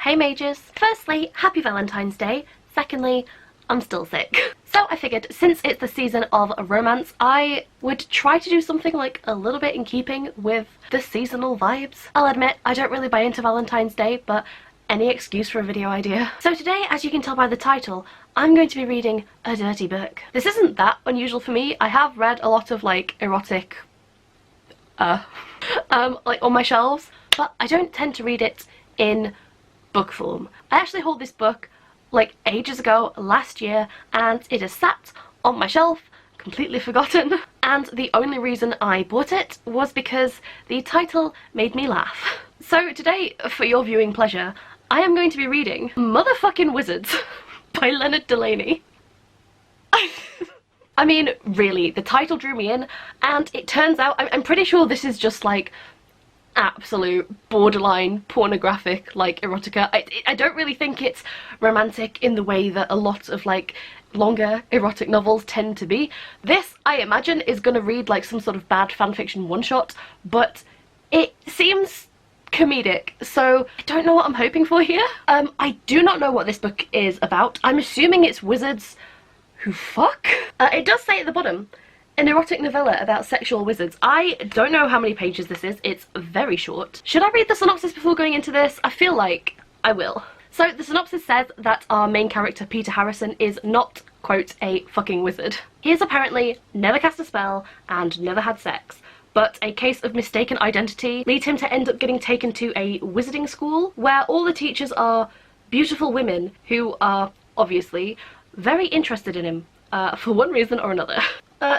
Hey mages! Firstly, happy Valentine's Day. Secondly, I'm still sick. So I figured since it's the season of romance, I would try to do something like a little bit in keeping with the seasonal vibes. I'll admit, I don't really buy into Valentine's Day, but any excuse for a video idea. So today, as you can tell by the title, I'm going to be reading a dirty book. This isn't that unusual for me. I have read a lot of like erotic like on my shelves, but I don't tend to read it in book form. I actually hold this book like ages ago, last year, and it has sat on my shelf, completely forgotten, and the only reason I bought it was because the title made me laugh. So today, for your viewing pleasure, I am going to be reading Motherfucking Wizards by Leonard Delaney. I mean, really, the title drew me in, and it turns out, I'm pretty sure this is just like absolute borderline pornographic like erotica. I don't really think it's romantic in the way that a lot of like longer erotic novels tend to be. This, I imagine, is gonna read like some sort of bad fanfiction one-shot, but it seems comedic, so I don't know what I'm hoping for here. I do not know what this book is about. I'm assuming it's wizards who fuck? It does say at the bottom, an erotic novella about sexual wizards. I don't know how many pages this is. It's very short. Should I read the synopsis before going into this? I feel like I will. So the synopsis says that our main character, Peter Harrison, is not, quote, a fucking wizard. He has apparently never cast a spell and never had sex, but a case of mistaken identity leads him to end up getting taken to a wizarding school where all the teachers are beautiful women who are, obviously, very interested in him, for one reason or another.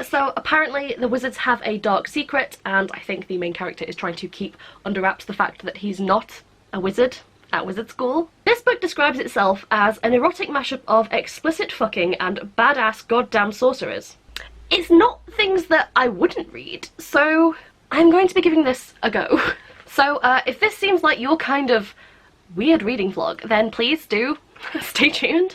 So apparently the wizards have a dark secret, and I think the main character is trying to keep under wraps the fact that he's not a wizard at wizard school. This book describes itself as an erotic mashup of explicit fucking and badass goddamn sorcerers. It's not things that I wouldn't read, so I'm going to be giving this a go. So if this seems like your kind of weird reading vlog, then please do stay tuned.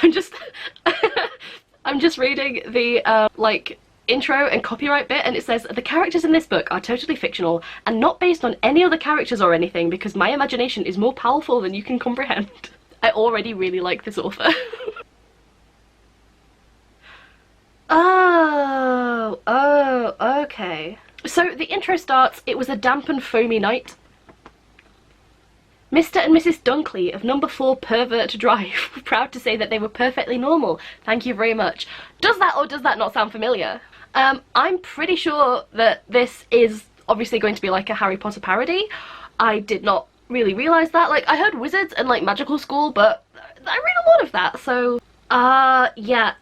I'm just reading the like intro and copyright bit, and it says the characters in this book are totally fictional and not based on any other characters or anything because my imagination is more powerful than you can comprehend. I already really like this author. Oh, okay. So the intro starts, it was a damp and foamy night. Mr. and Mrs. Dunkley of number 4 Pervert Drive were proud to say that they were perfectly normal. Thank you very much. Does that or does that not sound familiar? I'm pretty sure that this is obviously going to be like a Harry Potter parody. I did not really realise that. Like, I heard wizards and like magical school, but I read a lot of that, so... yeah,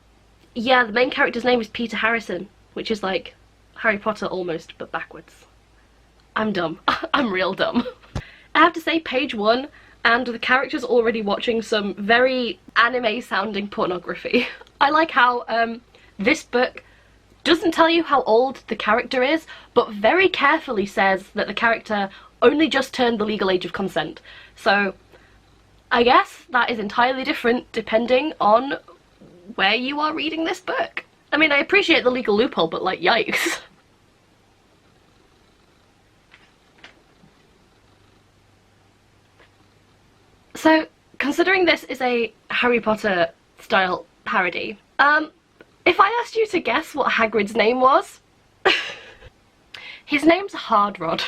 the main character's name is Peter Harrison, which is like Harry Potter almost, but backwards. I'm dumb. I'm real dumb. I have to say, page 1, and the character's already watching some very anime-sounding pornography. I like how this book doesn't tell you how old the character is, but very carefully says that the character only just turned the legal age of consent. So I guess that is entirely different depending on where you are reading this book. I mean, I appreciate the legal loophole, but like, yikes. So, considering this is a Harry Potter style parody, if I asked you to guess what Hagrid's name was, his name's Hard Rod.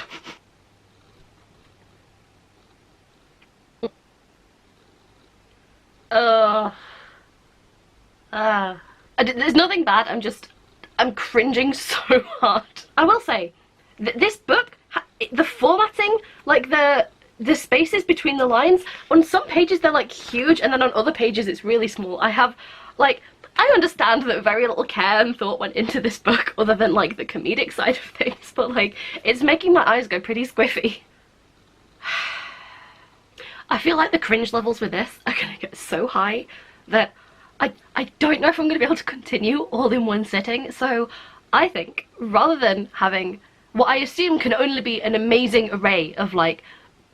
There's nothing bad, I'm cringing so hard. I will say, this book, the formatting, like the spaces between the lines, on some pages they're like huge, and then on other pages it's really small. I understand that very little care and thought went into this book other than like the comedic side of things, but like, it's making my eyes go pretty squiffy. I feel like the cringe levels with this are gonna get so high that I don't know if I'm gonna be able to continue all in one sitting, so I think rather than having what I assume can only be an amazing array of like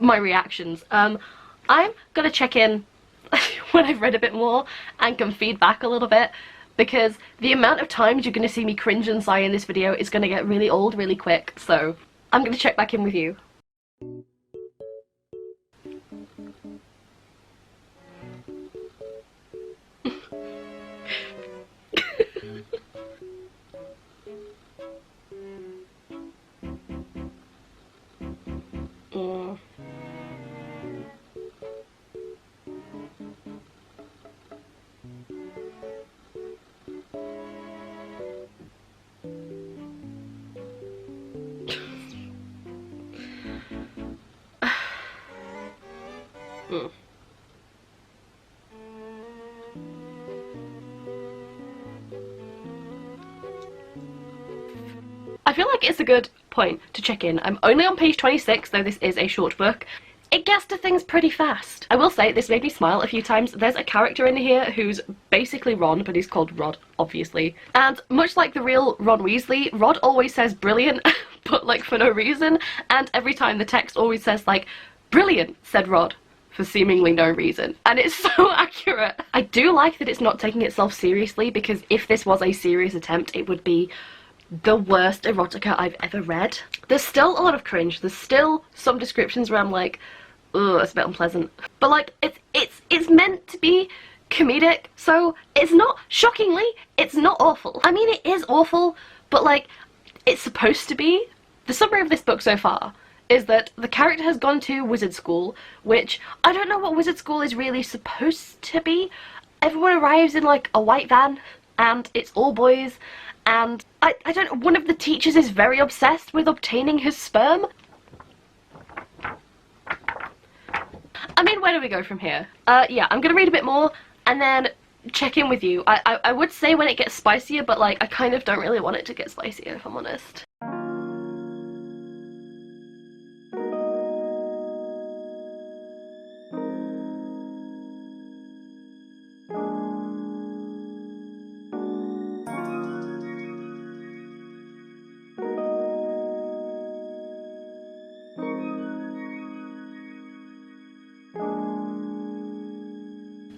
my reactions, I'm gonna check in when I've read a bit more and can feed back a little bit, because the amount of times you're gonna see me cringe and sigh in this video is gonna get really old really quick, so I'm gonna check back in with you. Mm. Mm. I feel like it's a good point to check in. I'm only on page 26, though this is a short book. It gets to things pretty fast. I will say, this made me smile a few times. There's a character in here who's basically Ron, but he's called Rod, obviously. And much like the real Ron Weasley, Rod always says brilliant, but like for no reason. And every time the text always says like, brilliant, said Rod, for seemingly no reason. And it's so accurate. I do like that it's not taking itself seriously, because if this was a serious attempt, it would be the worst erotica I've ever read. There's still a lot of cringe. There's still some descriptions where I'm like, ugh, it's a bit unpleasant. But like, it's meant to be comedic, so it's not, shockingly, it's not awful. I mean, it is awful, but like, it's supposed to be. The summary of this book so far is that the character has gone to wizard school, which I don't know what wizard school is really supposed to be. Everyone arrives in like a white van, and it's all boys, and I don't know, one of the teachers is very obsessed with obtaining his sperm. I mean, where do we go from here? Yeah, I'm gonna read a bit more and then check in with you. I would say when it gets spicier, but like, I kind of don't really want it to get spicier, if I'm honest.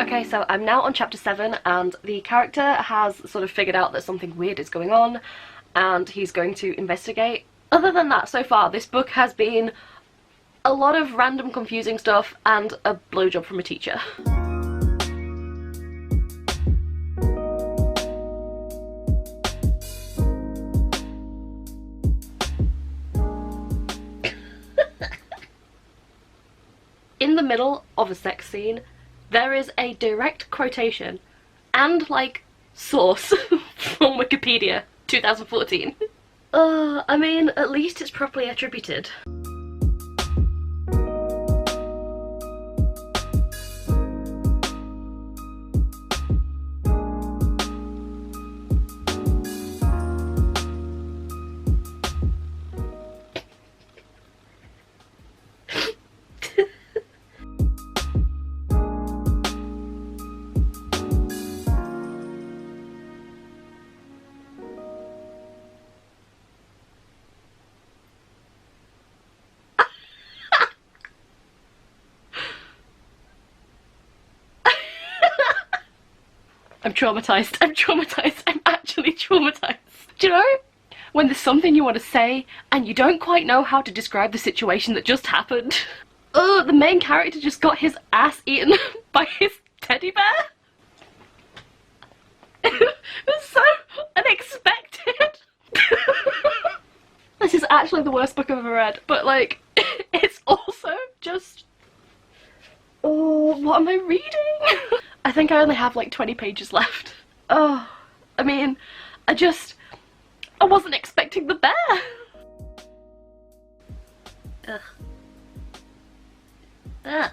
Okay, so I'm now on chapter 7, and the character has sort of figured out that something weird is going on, and he's going to investigate. Other than that, so far, this book has been a lot of random confusing stuff and a blowjob from a teacher. In the middle of a sex scene, there is a direct quotation and, like, source from Wikipedia, 2014. I mean, at least it's properly attributed. I'm traumatized. I'm traumatized. I'm actually traumatized. Do you know when there's something you want to say and you don't quite know how to describe the situation that just happened? Oh, the main character just got his ass eaten by his teddy bear? It was so unexpected. This is actually the worst book I've ever read, but like, it's also just... Oh, what am I reading? I think I only have like 20 pages left. Oh, I mean, I wasn't expecting the bear. Ugh. Ah.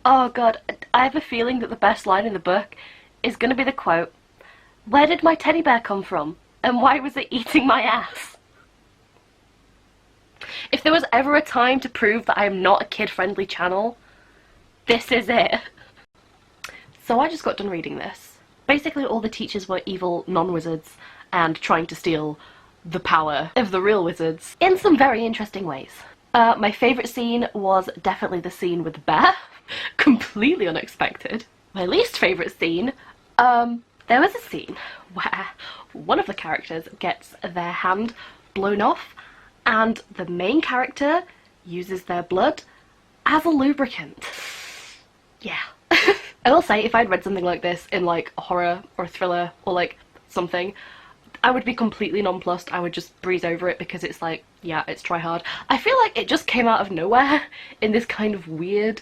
Oh god, I have a feeling that the best line in the book is gonna be the quote, "Where did my teddy bear come from? And why was it eating my ass?" If there was ever a time to prove that I am not a kid-friendly channel, this is it. So I just got done reading this. Basically all the teachers were evil non-wizards and trying to steal the power of the real wizards in some very interesting ways. My favourite scene was definitely the scene with the bear. Completely unexpected. My least favourite scene, there was a scene where one of the characters gets their hand blown off and the main character uses their blood as a lubricant. Yeah. I will say, if I'd read something like this in like a horror or a thriller or like something, I would be completely nonplussed. I would just breeze over it because it's like, yeah, it's try hard. I feel like it just came out of nowhere in this kind of weird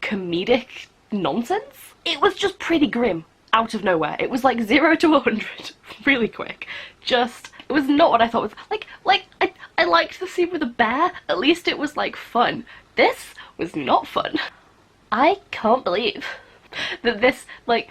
comedic nonsense. It was just pretty grim out of nowhere. It was like 0 to 100 really quick. Just, it was not what I thought was like I liked the scene with the bear. At least it was like fun. This was not fun. I can't believe that this, like,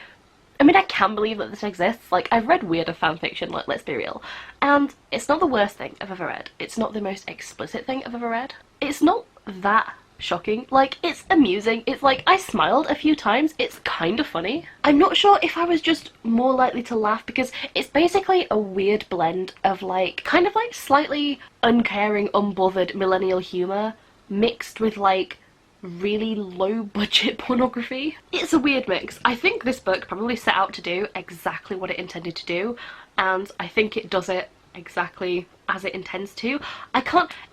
I mean, I can believe that this exists. Like, I've read weirder fanfiction, like, let's be real. And it's not the worst thing I've ever read. It's not the most explicit thing I've ever read. It's not that shocking. Like, it's amusing. It's like, I smiled a few times. It's kind of funny. I'm not sure if I was just more likely to laugh because it's basically a weird blend of, like, kind of like slightly uncaring, unbothered millennial humour mixed with, like, really low budget pornography. It's a weird mix. I think this book probably set out to do exactly what it intended to do, and I think it does it exactly as it intends to.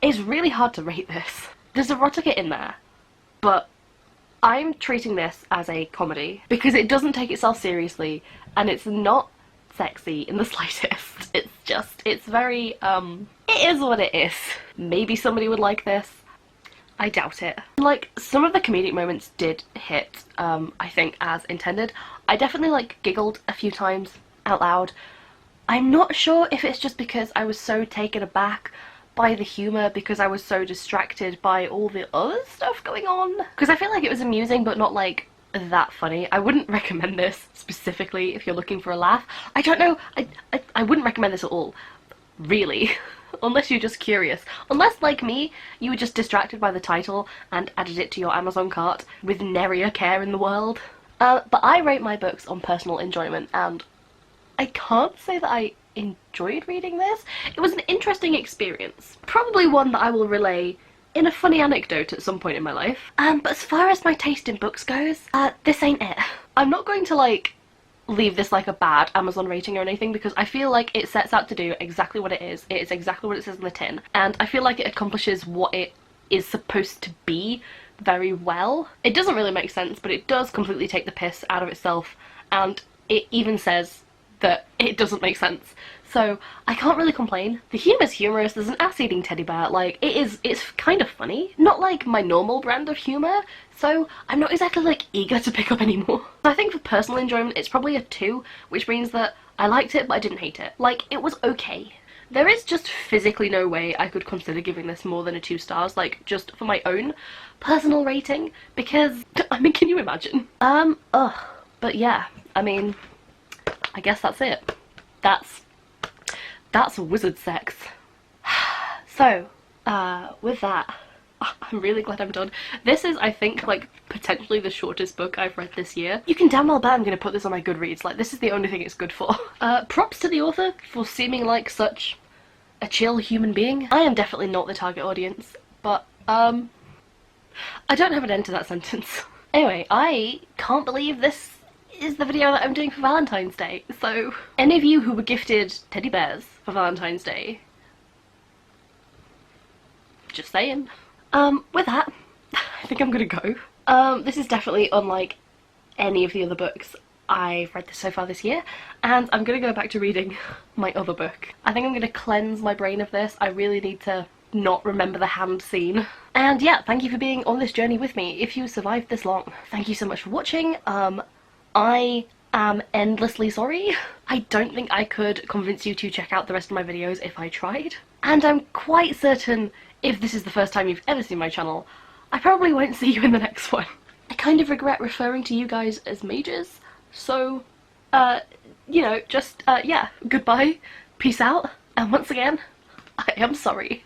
It's really hard to rate this. There's erotica in there, but I'm treating this as a comedy because it doesn't take itself seriously and it's not sexy in the slightest. It's very, it is what it is. Maybe somebody would like this. I doubt it. Like, some of the comedic moments did hit, I think, as intended. I definitely, like, giggled a few times out loud. I'm not sure if it's just because I was so taken aback by the humour because I was so distracted by all the other stuff going on. Because I feel like it was amusing, but not, like, that funny. I wouldn't recommend this specifically if you're looking for a laugh. I don't know. I wouldn't recommend this at all. Really. Unless you're just curious. Unless, like me, you were just distracted by the title and added it to your Amazon cart with nary a care in the world. But I rate my books on personal enjoyment, and I can't say that I enjoyed reading this. It was an interesting experience. Probably one that I will relay in a funny anecdote at some point in my life. But as far as my taste in books goes, this ain't it. I'm not going to, like, leave this like a bad Amazon rating or anything because I feel like it sets out to do exactly what it is. It is exactly what it says in the tin, and I feel like it accomplishes what it is supposed to be very well. It doesn't really make sense, but it does completely take the piss out of itself, and it even says that it doesn't make sense. So I can't really complain. The humour's humorous. There's an ass-eating teddy bear. Like, it's kind of funny. Not like my normal brand of humour, so I'm not exactly, like, eager to pick up anymore. So I think for personal enjoyment, it's probably a 2, which means that I liked it, but I didn't hate it. Like, it was okay. There is just physically no way I could consider giving this more than a 2 stars, like, just for my own personal rating, because, I mean, can you imagine? But yeah, I mean, I guess that's it. That's wizard sex. So, with that, I'm really glad I'm done. This is, I think, like, potentially the shortest book I've read this year. You can damn well bet I'm gonna put this on my Goodreads. Like, this is the only thing it's good for. Props to the author for seeming like such a chill human being. I am definitely not the target audience, but, I don't have an end to that sentence. Anyway, I can't believe this is the video that I'm doing for Valentine's Day. So, any of you who were gifted teddy bears for Valentine's Day, just saying. With that, I think I'm gonna go. This is definitely unlike any of the other books I've read so far this year, and I'm gonna go back to reading my other book. I think I'm gonna cleanse my brain of this. I really need to not remember the hand scene. And yeah, thank you for being on this journey with me. If you survived this long, thank you so much for watching. I am endlessly sorry. I don't think I could convince you to check out the rest of my videos if I tried. And I'm quite certain if this is the first time you've ever seen my channel, I probably won't see you in the next one. I kind of regret referring to you guys as mages, so, you know, just, yeah, goodbye, peace out, and once again, I am sorry.